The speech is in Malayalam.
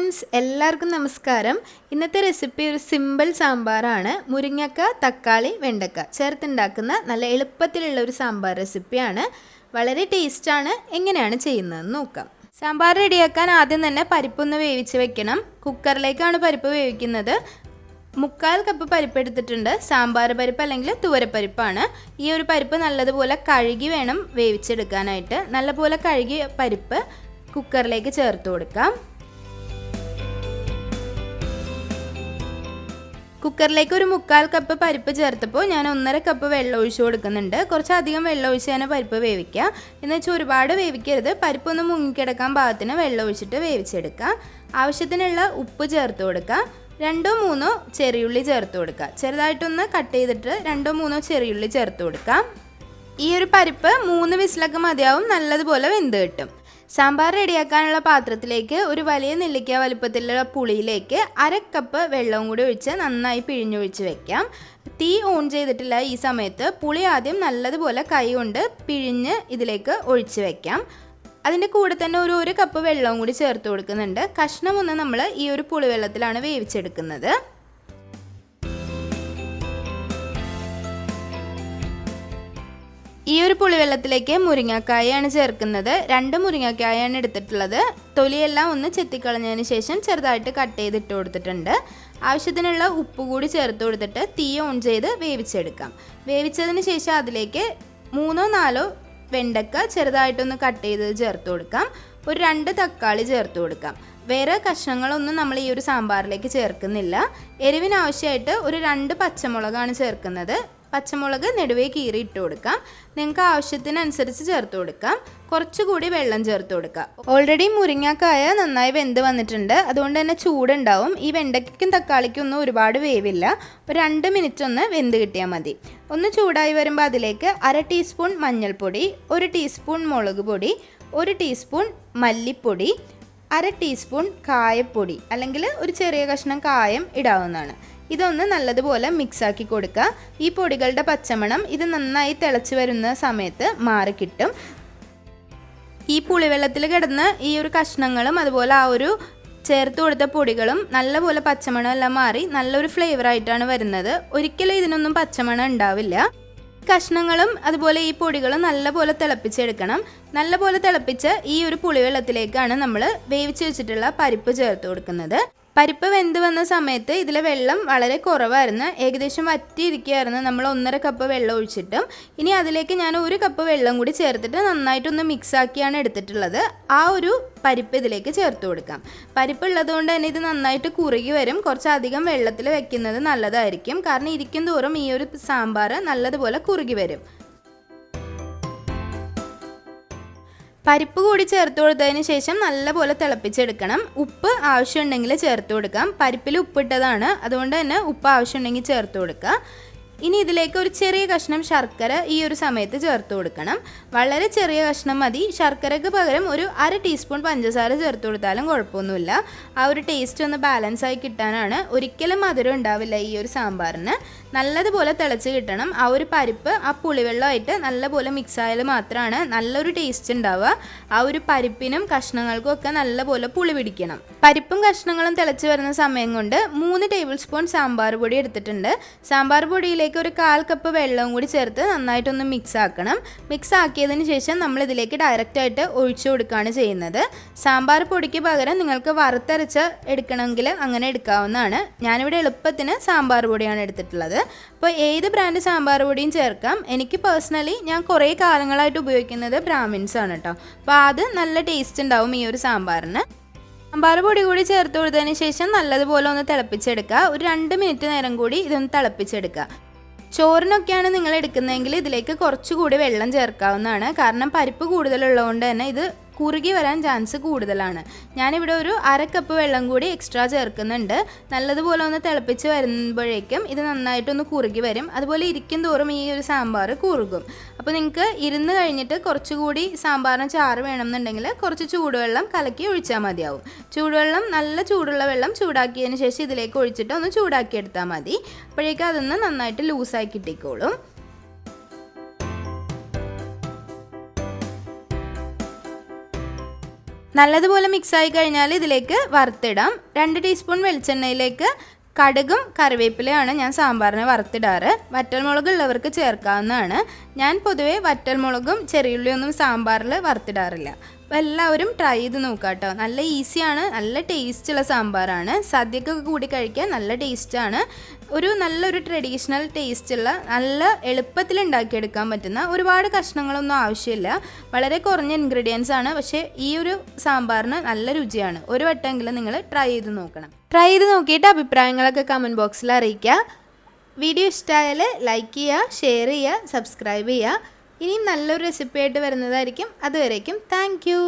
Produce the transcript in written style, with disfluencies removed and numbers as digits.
ഫ്രണ്ട്സ്, എല്ലാവർക്കും നമസ്കാരം. ഇന്നത്തെ റെസിപ്പി ഒരു സിമ്പിൾ സാമ്പാറാണ്. മുരിങ്ങക്ക, തക്കാളി, വെണ്ടക്ക ചേർത്തുണ്ടാക്കുന്ന നല്ല എളുപ്പത്തിലുള്ള ഒരു സാമ്പാർ റെസിപ്പിയാണ്. വളരെ ടേസ്റ്റാണ്. എങ്ങനെയാണ് ചെയ്യുന്നതെന്ന് നോക്കാം. സാമ്പാർ റെഡിയാക്കാൻ ആദ്യം തന്നെ പരിപ്പൊന്ന് വേവിച്ച് വെക്കണം. കുക്കറിലേക്കാണ് പരിപ്പ് വേവിക്കുന്നത്. 3/4 കപ്പ് പരിപ്പ് എടുത്തിട്ടുണ്ട്. സാമ്പാർ പരിപ്പ് അല്ലെങ്കിൽ തുവരപ്പരിപ്പാണ്. ഈ ഒരു പരിപ്പ് നല്ലതുപോലെ കഴുകി വേണം വേവിച്ചെടുക്കാനായിട്ട്. നല്ലപോലെ കഴുകിയ പരിപ്പ് കുക്കറിലേക്ക് ചേർത്ത് കൊടുക്കാം. കുക്കറിലേക്ക് ഒരു 3/4 കപ്പ് പരിപ്പ് ചേർത്തപ്പോൾ ഞാൻ 1.5 കപ്പ് വെള്ളം ഒഴിച്ചു കൊടുക്കുന്നുണ്ട്. കുറച്ചധികം വെള്ളം ഒഴിച്ച് തന്നെ പരിപ്പ് വേവിക്കുക. എന്ന് വെച്ചാൽ ഒരുപാട് വേവിക്കരുത്. പരിപ്പൊന്ന് മുങ്ങിക്കിടക്കാൻ പാകത്തിന് വെള്ളം ഒഴിച്ചിട്ട് വേവിച്ചെടുക്കുക. ആവശ്യത്തിനുള്ള ഉപ്പ് ചേർത്ത് കൊടുക്കുക. 2-3 ചെറിയുള്ളി ചേർത്ത് കൊടുക്കുക. ചെറുതായിട്ടൊന്ന് കട്ട് ചെയ്തിട്ട് 2-3 ചെറിയുള്ളി ചേർത്ത് കൊടുക്കുക. ഈ ഒരു പരിപ്പ് 3 വിസിലൊക്കെ മതിയാവും. നല്ലതുപോലെ വെന്ത് കിട്ടും. സാമ്പാർ റെഡിയാക്കാനുള്ള പാത്രത്തിലേക്ക് ഒരു വലിയ നെല്ലിക്ക വലുപ്പത്തിലുള്ള പുളിയിലേക്ക് 1/2 കപ്പ് വെള്ളവും കൂടി ഒഴിച്ച് നന്നായി പിഴിഞ്ഞൊഴിച്ച് വെക്കാം. തീ ഓൺ ചെയ്തിട്ടില്ല ഈ സമയത്ത്. പുളി ആദ്യം നല്ലതുപോലെ കൈ കൊണ്ട് പിഴിഞ്ഞ് ഇതിലേക്ക് ഒഴിച്ച് വെക്കാം. അതിൻ്റെ കൂടെ തന്നെ ഒരു 1 കപ്പ് വെള്ളവും കൂടി ചേർത്ത് കൊടുക്കുന്നുണ്ട്. കഷ്ണം ഒന്ന് നമ്മൾ ഈ ഒരു പുളിവെള്ളത്തിലാണ് വേവിച്ചെടുക്കുന്നത്. ഈ ഒരു പുളിവെള്ളത്തിലേക്ക് മുരിങ്ങക്കായാണ് ചേർക്കുന്നത്. 2 മുരിങ്ങക്കായാണ് എടുത്തിട്ടുള്ളത്. തൊലിയെല്ലാം ഒന്ന് ചെത്തിക്കളഞ്ഞതിന് ശേഷം ചെറുതായിട്ട് കട്ട് ചെയ്തിട്ട് കൊടുത്തിട്ടുണ്ട്. ആവശ്യത്തിനുള്ള ഉപ്പ് കൂടി ചേർത്ത് കൊടുത്തിട്ട് തീ ഓൺ ചെയ്ത് വേവിച്ചെടുക്കാം. വേവിച്ചതിന് ശേഷം അതിലേക്ക് 3-4 വെണ്ടക്ക ചെറുതായിട്ടൊന്ന് കട്ട് ചെയ്ത് ചേർത്ത് കൊടുക്കാം. ഒരു 2 തക്കാളി ചേർത്ത് കൊടുക്കാം. വേറെ കഷ്ണങ്ങളൊന്നും നമ്മൾ ഈ ഒരു സാമ്പാറിലേക്ക് ചേർക്കുന്നില്ല. എരിവിനാവശ്യമായിട്ട് ഒരു 2 പച്ചമുളകാണ് ചേർക്കുന്നത്. പച്ചമുളക് നെടുവേ കീറി ഇട്ട് കൊടുക്കാം. നിങ്ങൾക്ക് ആവശ്യത്തിനനുസരിച്ച് ചേർത്ത് കൊടുക്കാം. കുറച്ചുകൂടി വെള്ളം ചേർത്ത് കൊടുക്കാം. ഓൾറെഡി മുരിങ്ങക്കായ നന്നായി വെന്ത് വന്നിട്ടുണ്ട്. അതുകൊണ്ട് തന്നെ ചൂടുണ്ടാവും. ഈ വെണ്ടയ്ക്കും തക്കാളിക്കും ഒന്നും ഒരുപാട് വേവില്ല. ഒരു 2 മിനിറ്റ് ഒന്ന് വെന്ത് കിട്ടിയാൽ മതി. ഒന്ന് ചൂടായി വരുമ്പോൾ അതിലേക്ക് 1/2 ടീസ്പൂൺ മഞ്ഞൾപ്പൊടി, 1 ടീസ്പൂൺ മുളക് പൊടി, 1 ടീസ്പൂൺ മല്ലിപ്പൊടി, 1/2 ടീസ്പൂൺ കായപ്പൊടി അല്ലെങ്കിൽ ഒരു ചെറിയ കഷ്ണം കായം ഇടാവുന്നതാണ്. ഇതൊന്ന് നല്ലതുപോലെ മിക്സാക്കി കൊടുക്കുക. ഈ പൊടികളുടെ പച്ചമണം ഇത് നന്നായി തിളച്ച് വരുന്ന സമയത്ത് മാറിക്കിട്ടും. ഈ പുളിവെള്ളത്തിൽ കിടന്ന് ഈ ഒരു കഷ്ണങ്ങളും അതുപോലെ ആ ഒരു ചേർത്ത് കൊടുത്ത പൊടികളും നല്ലപോലെ പച്ചമണം എല്ലാം മാറി നല്ലൊരു ഫ്ലേവറായിട്ടാണ് വരുന്നത്. ഒരിക്കലും ഇതിനൊന്നും പച്ചമണം ഉണ്ടാവില്ല. കഷ്ണങ്ങളും അതുപോലെ ഈ പൊടികളും നല്ലപോലെ തിളപ്പിച്ചെടുക്കണം. നല്ലപോലെ തിളപ്പിച്ച് ഈ ഒരു പുളിവെള്ളത്തിലേക്കാണ് നമ്മൾ വേവിച്ച് വെച്ചിട്ടുള്ള പരിപ്പ് ചേർത്ത് കൊടുക്കുന്നത്. പരിപ്പ് വെന്ത് വന്ന സമയത്ത് ഇതിലെ വെള്ളം വളരെ കുറവായിരുന്നു. ഏകദേശം വറ്റിയിരിക്കുകയായിരുന്നു. നമ്മൾ 1.5 കപ്പ് വെള്ളം ഒഴിച്ചിട്ടും. ഇനി അതിലേക്ക് ഞാൻ 1 കപ്പ് വെള്ളം കൂടി ചേർത്തിട്ട് നന്നായിട്ടൊന്ന് മിക്സാക്കിയാണ് എടുത്തിട്ടുള്ളത്. ആ ഒരു പരിപ്പ് ഇതിലേക്ക് ചേർത്ത് കൊടുക്കാം. പരിപ്പ് ഉള്ളതുകൊണ്ട് തന്നെ ഇത് നന്നായിട്ട് കുറുകി വരും. കുറച്ചധികം വെള്ളത്തിൽ വെക്കുന്നത് നല്ലതായിരിക്കും. കാരണം ഇരിക്കും തോറും ഈ ഒരു സാമ്പാർ നല്ലതുപോലെ കുറുകി വരും. പരിപ്പ് കൂടി ചേർത്ത് കൊടുത്തതിന് ശേഷം നല്ലപോലെ തിളപ്പിച്ചെടുക്കണം. ഉപ്പ് ആവശ്യമുണ്ടെങ്കിൽ ചേർത്ത് കൊടുക്കാം. പരിപ്പിൽ ഉപ്പിട്ടതാണ്, അതുകൊണ്ട് തന്നെ ഉപ്പ് ആവശ്യമുണ്ടെങ്കിൽ ചേർത്ത് കൊടുക്കുക. ഇനി ഇതിലേക്ക് ഒരു ചെറിയ കഷ്ണം ശർക്കര ഈ ഒരു സമയത്ത് ചേർത്ത് കൊടുക്കണം. വളരെ ചെറിയ കഷ്ണം മതി. ശർക്കരയ്ക്ക് പകരം ഒരു 1/2 ടീസ്പൂൺ പഞ്ചസാര ചേർത്ത് കൊടുത്താലും കുഴപ്പമൊന്നുമില്ല. ആ ഒരു ടേസ്റ്റ് ഒന്ന് ബാലൻസായി കിട്ടാനാണ്. ഒരിക്കലും മധുരം ഉണ്ടാവില്ല ഈ ഒരു സാമ്പാറിന്. നല്ലതുപോലെ തിളച്ച് കിട്ടണം. ആ ഒരു പരിപ്പ് ആ പുളിവെള്ളമായിട്ട് നല്ലപോലെ മിക്സ് ആയാൽ മാത്രമാണ് നല്ലൊരു ടേസ്റ്റ് ഉണ്ടാവുക. ആ ഒരു പരിപ്പിനും കഷ്ണങ്ങൾക്കും ഒക്കെ നല്ലപോലെ പുളി പിടിക്കണം. പരിപ്പും കഷ്ണങ്ങളും തിളച്ച് വരുന്ന സമയം കൊണ്ട് 3 ടേബിൾ സ്പൂൺ സാമ്പാർ പൊടി എടുത്തിട്ടുണ്ട്. സാമ്പാർ പൊടിയിലേക്ക് ഒരു 1/4 കപ്പ് വെള്ളവും കൂടി ചേർത്ത് നന്നായിട്ടൊന്ന് മിക്സ് ആക്കണം. മിക്സ് ആക്കിയതിന് ശേഷം നമ്മൾ ഇതിലേക്ക് ഡയറക്റ്റായിട്ട് ഒഴിച്ചു കൊടുക്കുകയാണ് ചെയ്യുന്നത്. സാമ്പാർ പൊടിക്ക് പകരം നിങ്ങൾക്ക് വറുത്തരച്ച് എടുക്കണമെങ്കിൽ അങ്ങനെ എടുക്കാവുന്നതാണ്. ഞാനിവിടെ എളുപ്പത്തിന് സാമ്പാർ പൊടിയാണ് എടുത്തിട്ടുള്ളത്. അപ്പോൾ ഏത് ബ്രാൻഡ് സാമ്പാർ പൊടിയും ചേർക്കാം. എനിക്ക് പേഴ്സണലി ഞാൻ കുറേ കാലങ്ങളായിട്ട് ഉപയോഗിക്കുന്നത് ബ്രാഹ്മിൻസ് ആണ് കേട്ടോ. അപ്പോൾ അത് നല്ല ടേസ്റ്റ് ഉണ്ടാവും ഈ ഒരു സാമ്പാറിന്. സാമ്പാർ പൊടി കൂടി ചേർത്ത് കൊടുത്തതിന് ശേഷം നല്ലതുപോലെ ഒന്ന് തിളപ്പിച്ചെടുക്കുക. ഒരു 2 മിനിറ്റ് നേരം കൂടി ഇതൊന്ന് തിളപ്പിച്ചെടുക്കുക. ചോറിനൊക്കെയാണ് നിങ്ങൾ എടുക്കുന്നതെങ്കിൽ ഇതിലേക്ക് കുറച്ചുകൂടി വെള്ളം ചേർക്കാവുന്നതാണ്. കാരണം പരിപ്പ് കൂടുതലുള്ളതുകൊണ്ട് തന്നെ ഇത് കുറുകി വരാൻ ചാൻസ് കൂടുതലാണ്. ഞാനിവിടെ ഒരു 1/2 കപ്പ് വെള്ളം കൂടി എക്സ്ട്രാ ചേർക്കുന്നുണ്ട്. നല്ലതുപോലെ ഒന്ന് തിളപ്പിച്ച് വരുമ്പോഴേക്കും ഇത് നന്നായിട്ടൊന്ന് കുറുകി വരും. അതുപോലെ ഇരിക്കും തോറും ഈ ഒരു സാമ്പാർ കുറുകും. അപ്പോൾ നിങ്ങൾക്ക് ഇരുന്ന് കഴിഞ്ഞിട്ട് കുറച്ചുകൂടി സാമ്പാറിന് ചാറ് വേണമെന്നുണ്ടെങ്കിൽ കുറച്ച് ചൂടുവെള്ളം കലക്കി ഒഴിച്ചാൽ മതിയാവും. ചൂടുവെള്ളം നല്ല ചൂടുള്ള വെള്ളം ചൂടാക്കിയതിന് ശേഷം ഇതിലേക്ക് ഒഴിച്ചിട്ട് ഒന്ന് ചൂടാക്കിയെടുത്താൽ മതി. അപ്പോഴേക്കും അതൊന്ന് നന്നായിട്ട് ലൂസായി കിട്ടിക്കോളും. നല്ലതുപോലെ മിക്സായി കഴിഞ്ഞാൽ ഇതിലേക്ക് വറുത്തിടാം. 2 ടീസ്പൂൺ വെളിച്ചെണ്ണയിലേക്ക് കടുകും കറിവേപ്പിലയാണ് ഞാൻ സാമ്പാറിന് വറുത്തിടാറ്. വറ്റൽമുളക് ഉള്ളവർക്ക് ചേർക്കാവുന്നതാണ്. ഞാൻ പൊതുവേ വറ്റൽമുളകും ചെറിയുള്ളിയൊന്നും സാമ്പാറിൽ വറുത്തിടാറില്ല. അപ്പോൾ എല്ലാവരും ട്രൈ ചെയ്ത് നോക്കാം കേട്ടോ. നല്ല ഈസിയാണ്, നല്ല ടേസ്റ്റുള്ള സാമ്പാറാണ്. സദ്യക്കൊക്കെ കൂടി കഴിക്കാൻ നല്ല ടേസ്റ്റാണ്. നല്ലൊരു ട്രഡീഷണൽ ടേസ്റ്റുള്ള, നല്ല എളുപ്പത്തിൽ ഉണ്ടാക്കിയെടുക്കാൻ പറ്റുന്ന, ഒരുപാട് കഷ്ണങ്ങളൊന്നും ആവശ്യമില്ല, വളരെ കുറഞ്ഞ ഇൻഗ്രീഡിയൻസ് ആണ്. പക്ഷേ ഈ ഒരു സാമ്പാറിന് നല്ല രുചിയാണ്. ഒരു വട്ടമെങ്കിലും നിങ്ങൾ ട്രൈ ചെയ്ത് നോക്കണം. ട്രൈ ചെയ്ത് നോക്കിയിട്ട് അഭിപ്രായങ്ങളൊക്കെ കമൻറ്റ് ബോക്സിൽ അറിയിക്കുക. വീഡിയോ ഇഷ്ടമായാൽ ലൈക്ക് ചെയ്യുക, ഷെയർ ചെയ്യുക, സബ്സ്ക്രൈബ് ചെയ്യുക. ഇനിയും നല്ലൊരു റെസിപ്പി ആയിട്ട് വരുന്നതായിരിക്കും. അതുവരേക്കും താങ്ക് യു.